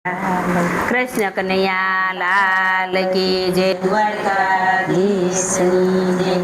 કૃષ્ણ કનૈયા લાલ કી જય દ્વારકાધીશની જય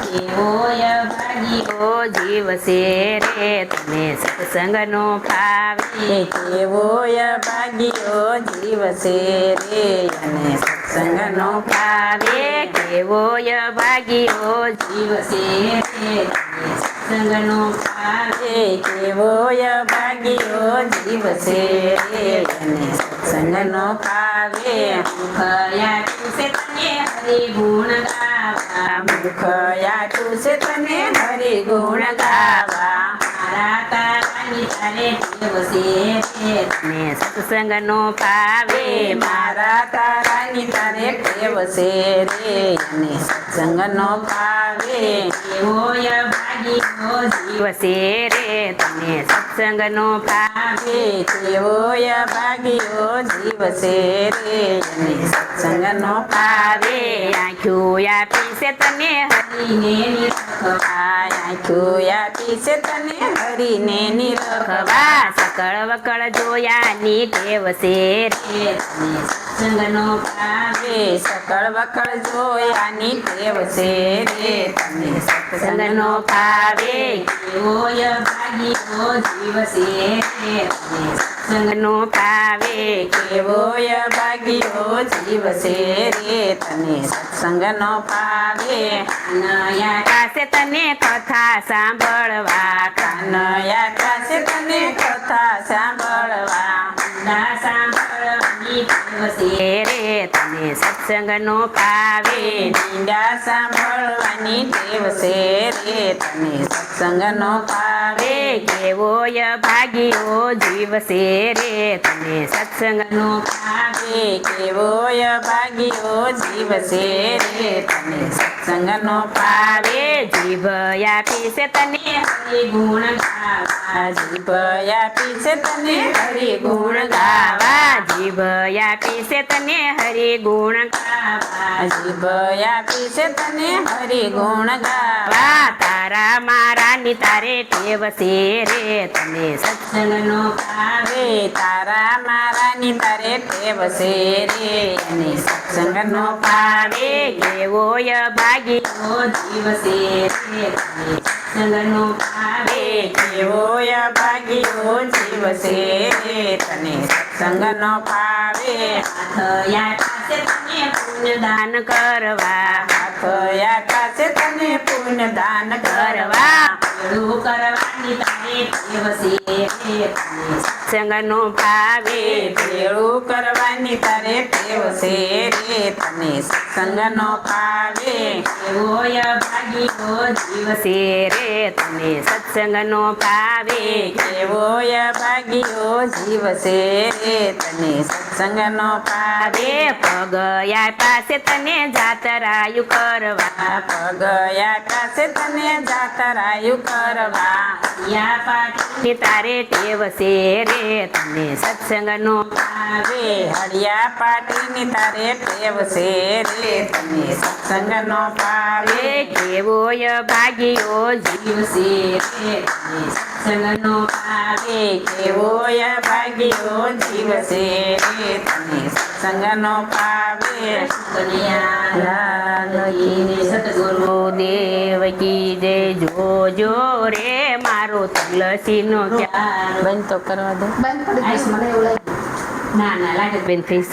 કેવોય ભાગ્યો જીવ છે રે તને સત્સંગનો ફાવે કેવોય ભાગ્યો જીવ છે રે અને સત્સંગનો ફાવે કેવોય ભાગ્યો જીવ છે રે તને સત્સંગનો ફાવે કેવોય ભાગ્યો જીવ છે રે અને સત્સંગનો ફાવે મુખયા તુસે તને હરિ ગુણ ગાવા મુખયા તુસે તને હરિ ગુણ ગાવા મારા તારાની તારે ટેવ છે તને સત્સંગનો ફાવે મારા તારાની તારે ટેવ છે રે અને સત્સંગનો ફાવે કેવોય ભાગ્યો જીવ છે રે તને સત્સંગનો ફાવે કેવોય ભાગ્યો જીવ છે રે અને સત્સંગનો ફાવે આંખ્યું આપી છે તને હરીને નિરખવા આંખ્યું આપી છે તને હરીને નિરખવા સકળ વકળ જોયાની ટેવ છે રે તને સત્સંગનો ફાવે સકળ વકળ જોયાની ટેવ છે રે તને સત્સંગનો ફાવે કેવોય ભાગ્યો જીવ છે રે તને સત્સંગનો ફાવે કેવોય ભાગ્યો જીવ છે રે તને સત્સંગનો ફાવે નયા પાસે તને કથા સાંભળવા કાનયા પાસે તને કથા સાંભળવા ના સાંભળવાની ટેવ છે રે તને સત્સંગનો ફાવે નિંદા સાંભળવાની ટેવ છે રે તને સત્સંગનો ફાવે કેવોય ભાગ્યો જીવ છે રે તને સત્સંગનો ફાવે કેવોય ભાગ્યો જીવ છે રે તને સત્સંગનો ફાવે જીભ આપી છે તને હરિ ગુણ ગાવા જીભ આપી છે તને હરિ ગુણ ગાવા જીભ આપી છે તને હરિ ગુણ ગાવા જીભ આપી છે તને હરિ ગુણ ગાવા તારા મારા ની તારે ટેવ છે રે તને સત્સંગનો ફાવે તારા મારા ની તારે ટેવ છે રે અને સત્સંગનો ફાવે કેવોય ભાગ્યો જીવ છે રે તને સત્સંગનો ફાવે કેવોય ભાગ્યો જીવ છે રે તને સત્સંગનો ફાવે હાથયા પાસે તને પુણ્ય દાન કરવા હાથયા પાસે તને પુણ્ય દાન કરવા ભેળું કરવાની તારે ટેવ છે રે તને સત્સંગનો ફાવે ભેળું કરવાની તારે ટેવ છે રે તને સત્સંગનો ફાવે કેવોય ભાગ્યો જીવ છે રે તને સત્સંગનો ફાવે કેવોય ભાગ્યો જીવ છે રે તને સત્સંગનો ફાવે પગયા પાસે તને જાતરાયું કરવા પગયા પાસે તને જાતરાયું કરવા યા પાટીની તારે ટેવ છે રે તને સત્સંગનો ફાવે હળિયા પાટીની તારે ટેવ છે રે તને સત્સંગનો ફાવે કેવોય ભાગ્યો જીવ છે રે તને સત્સંગનો ફાવે કેવોય ભાગ્યો જીવ છે રે તને સત્સંગનો ફાવે સતગુરુ દેવ કી જય જોજો રે મારો તુલસીનો ક્યાં બંધ તો કરવા દો ના ના લાગે બેન ફેસ